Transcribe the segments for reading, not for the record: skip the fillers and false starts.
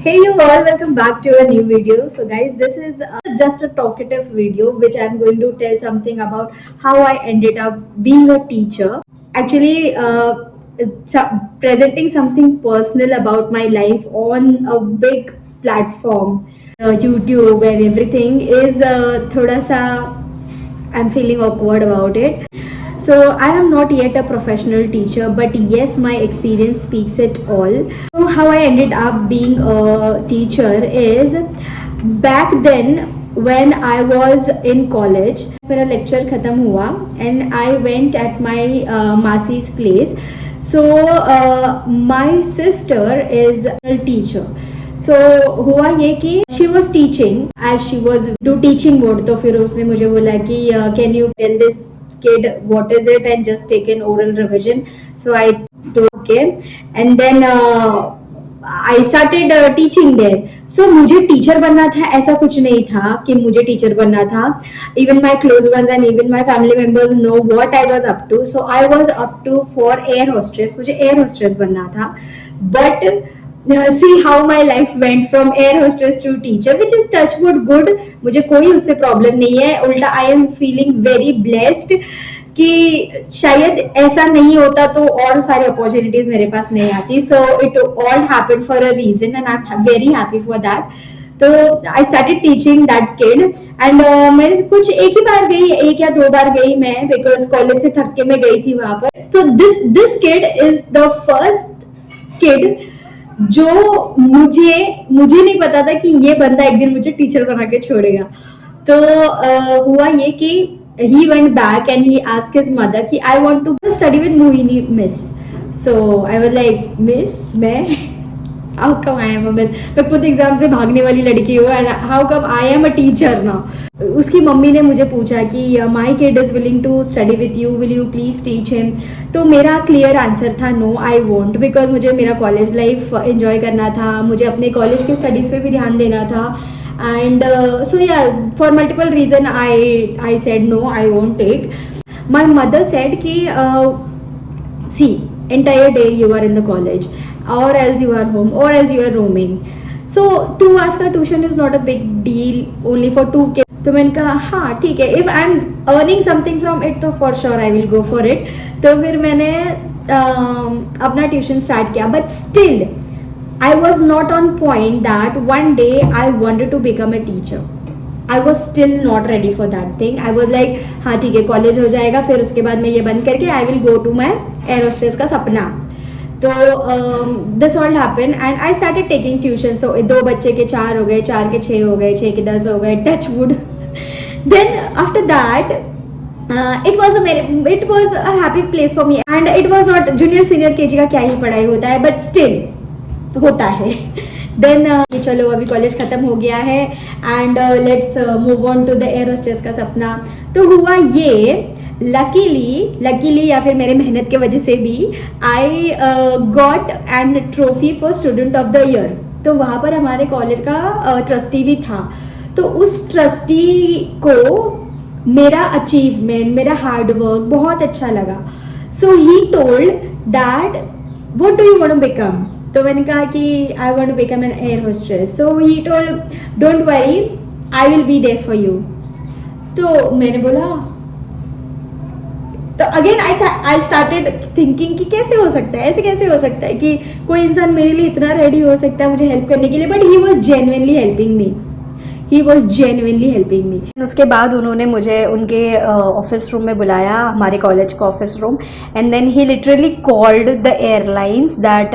Hey you all, welcome back to a new video. So guys, this is just a talkative video which I'm going to tell something about how I ended up being a teacher. Actually, presenting something personal about my life on a big platform, YouTube, where everything is thoda sa I'm feeling awkward about it. So I am not yet a professional teacher, but yes, my experience speaks it all. So how I ended up being a teacher is back then when I was in college. मेरा lecture खत्म हुआ and I went at my Masi's place. So my sister is a teacher. So हुआ ये कि she was teaching as she was do teaching mode. तो फिर उसने मुझे बोला कि can you tell this kid what is it and just take an oral revision. So I told okay and then I started teaching there. So मुझे teacher बनना था ऐसा कुछ नहीं था कि मुझे टीचर बनना था. Even my close ones and even my family members know what I was up to. So I was up to for air hostess. मुझे air hostess बनना था. But see how my life went from air hostess to teacher, which is touch wood good. मुझे कोई उससे problem नहीं है. उल्टा I am feeling very blessed कि शायद ऐसा नहीं होता तो और सारी अपॉर्चुनिटीज मेरे पास नहीं आती. So it all happened for a reason and I am very happy for that. तो I started teaching that kid and मैंने कुछ एक ही बार गई, एक या दो बार गई मैं, बिकॉज कॉलेज से थक के मैं गई थी वहां पर. तो this kid is the first kid जो मुझे नहीं पता था कि ये बंदा एक दिन मुझे टीचर बना के छोड़ेगा. तो हुआ ये कि he went back and he asked his mother कि I want to study with Mohini miss. So I was like miss मैं how come I am a miss. मैं खुद एग्जाम से भागने वाली लड़की हूँ and how come I am a teacher now. उसकी मम्मी ने मुझे पूछा कि my kid is willing to study with you, will you please teach him. तो मेरा क्लियर आंसर था no I won't, because मुझे मेरा कॉलेज लाइफ एंजॉय करना था, मुझे अपने कॉलेज की स्टडीज पे भी ध्यान देना था. And so yeah, for multiple reason I said no, I won't take. My mother said कि see entire day you are in the college or else you are home or else you are roaming, so 2 hours का tuition is not a big deal only for 2 kids. तो मैंने कहा हाँ ठीक है, if I'm earning something from it तो for sure I will go for it. तो फिर मैंने अपना ट्यूशन स्टार्ट किया, but still I was not on point that one day I wanted to become a teacher. I was still not ready for that thing. I was like हाँ ठीक है college हो जाएगा फिर उसके बाद मैं ये बंद करके I will go to my air hostess का सपना. तो this all happened and I started taking tuitions. तो 2 बच्चे के 4 हो गए, 4 के 6 हो गए, 6 के 10 हो गए, touch wood. Then after that it was a happy place for me and it was not junior senior KG का क्या ही पढ़ाई होता है, but still होता है. देन चलो अभी कॉलेज खत्म हो गया है and let's move on to the air hostess का सपना. तो हुआ ये लकीली या फिर मेरे मेहनत के वजह से भी I got and trophy for student of the year. तो वहाँ पर हमारे कॉलेज का ट्रस्टी भी था. तो उस ट्रस्टी को मेरा अचीवमेंट, मेरा हार्डवर्क बहुत अच्छा लगा. So he told that what do you want to become. तो मैंने कहा कि I want to become an air hostess. So he told don't worry I will be there for you. तो मैंने बोला, तो अगेन आई स्टार्टेड थिंकिंग कि कैसे हो सकता है, ऐसे कैसे हो सकता है कि कोई इंसान मेरे लिए इतना रेडी हो सकता है मुझे हेल्प करने के लिए. But he was genuinely helping me. He was genuinely helping me. उसके बाद उन्होंने मुझे उनके ऑफिस रूम में बुलाया, हमारे कॉलेज का office room, and then he literally called the airlines that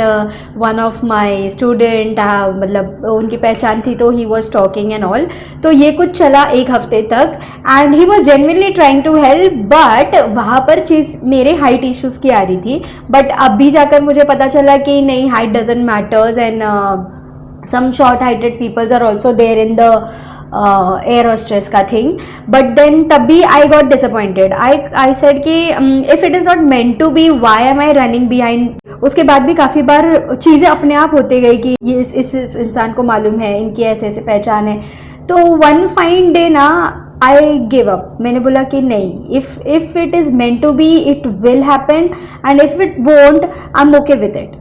one of my student, मतलब उनकी पहचान थी तो he was talking and all. तो ये कुछ चला 1 हफ्ते तक and he was genuinely trying to help. But वहाँ पर चीज़ मेरे हाइट इश्यूज़ की आ रही थी. बट अब भी जाकर मुझे पता चला कि नहीं, height doesn't matters and some short heighted peoples are also there in the air hostess का thing. But then तब भी I got disappointed. I said कि if it is not meant to be, why am I running behind. उसके बाद भी काफ़ी बार चीज़ें अपने आप होते गई कि ये इस इंसान को मालूम है, इनकी ऐसे ऐसे पहचान है. तो one fine day ना आई गिव अप. मैंने बोला कि नहीं, if it is meant to be it will happen and if it won't I am okay with it.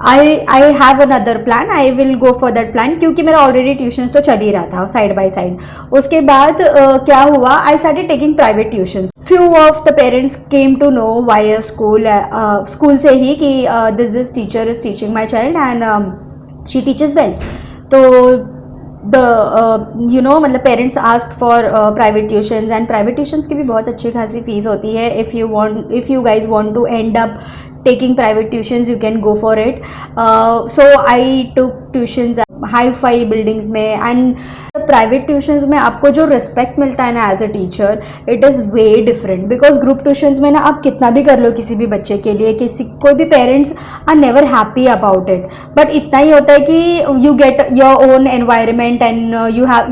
I have another plan, I will go for that plan, क्योंकि मेरा already tuition तो चल ही रहा था साइड बाय साइड. उसके बाद क्या हुआ, I started taking private tuition. Few of the parents came to know via school से ही कि this teacher is teaching my child and she teaches well. तो मतलब parents ask for private tuitions, and private tuitions की भी बहुत अच्छी खासी फीस होती है. If you guys want to end up taking private tuitions, you can go for it. So I took tuitions hi fi buildings में, एंड प्राइवेट ट्यूशंस में आपको जो रिस्पेक्ट मिलता है ना as a teacher, it is way different. Because group tuitions में ना आप कितना भी कर लो किसी भी बच्चे के लिए, कोई भी parents are never happy about it. But इतना ही होता है कि you get your own environment and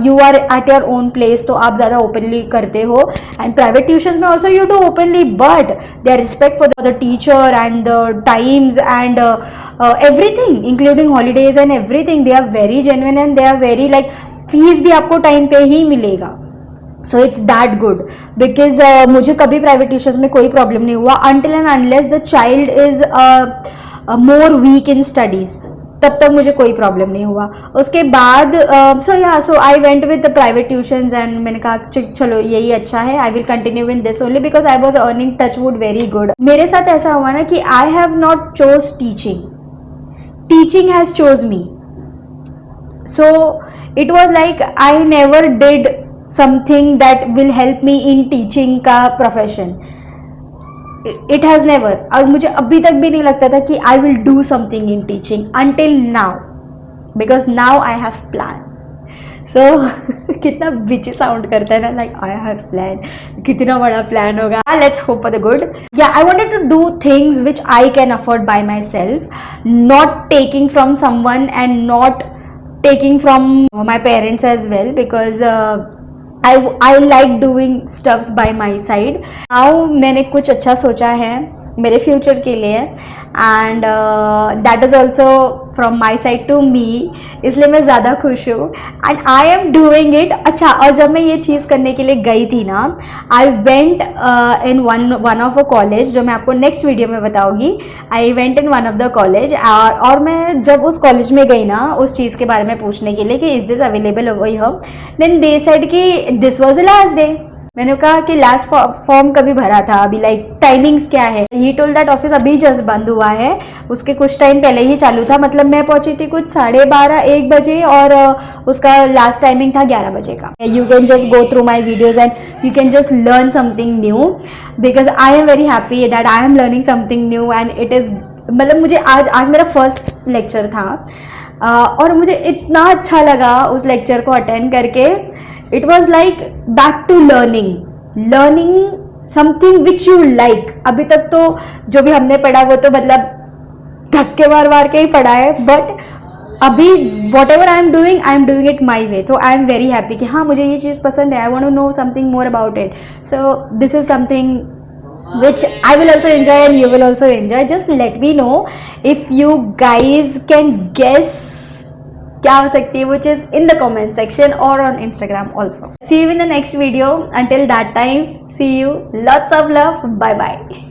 you are at your own place, तो आप ज़्यादा ओपनली करते हो. एंड प्राइवेट ट्यूशंस में also you do openly, but they are respect for the teacher and the times and everything, including holidays and everything. They are very genuine and they are very like, fees भी आपको time पे ही मिलेगा. So it's that good, because मुझे कभी private tuitions में कोई problem नहीं हुआ until and unless the child is more weak in studies, तब तक मुझे कोई प्रॉब्लम नहीं हुआ. उसके बाद so I went with the private tuitions and मैंने कहा चलो यही अच्छा है, I will continue in this only because I was earning touch wood very good. मेरे साथ ऐसा हुआ ना कि I have not chose teaching has chose me. So it was like I never did something that will help me in teaching का profession. It has never, और मुझे अभी तक भी नहीं लगता था कि I will do something in teaching until now, because now I have plan. So कितना बिची साउंड करता है ना, लाइक आई हैव प्लान, कितना बड़ा प्लान होगा. Let's hope for the good. या I wanted to do things which I can afford by myself, not taking from someone and not taking from my parents as well, because I like doing stuffs by my side. Now मैंने कुछ अच्छा सोचा है मेरे future के लिए, and that is also from my side to me, इसलिए मैं ज़्यादा खुश हूँ and I am doing it. अच्छा, और जब मैं ये चीज़ करने के लिए गई थी ना, I went in one of a college, जो मैं आपको नेक्स्ट वीडियो में बताऊँगी. I went in one of the college, और मैं जब उस कॉलेज में गई ना उस चीज़ के बारे में पूछने के लिए कि is this available over here, then they said कि this was the last day. मैंने कहा कि लास्ट फॉर्म कभी भरा था, अभी लाइक टाइमिंग्स क्या है. ही टोल्ड दैट ऑफिस अभी जस्ट बंद हुआ है, उसके कुछ टाइम पहले ही चालू था. मतलब मैं पहुंची थी कुछ 12:30-1 बजे और उसका लास्ट टाइमिंग था 11 बजे का. You can just go through my videos and you can just learn something new, because I am very happy that I am learning something new. And it is, मतलब मुझे आज मेरा फर्स्ट लेक्चर था और मुझे इतना अच्छा लगा उस लेक्चर को अटेंड करके. It was like back to learning something which you like. अभी तक तो जो भी हमने पढ़ा वो तो मतलब धक्के मार के ही पढ़ा है, बट अभी whatever I am doing it my way. तो I am very happy कि हाँ मुझे ये चीज़ पसंद है. I want to know something more about it. So this is something which I will also enjoy and you will also enjoy. Just let me know if you guys can guess क्या हो सकती है वो चीज़ in the comment section or on Instagram also. See you in the next video. Until that time, see you. Lots of love. Bye bye.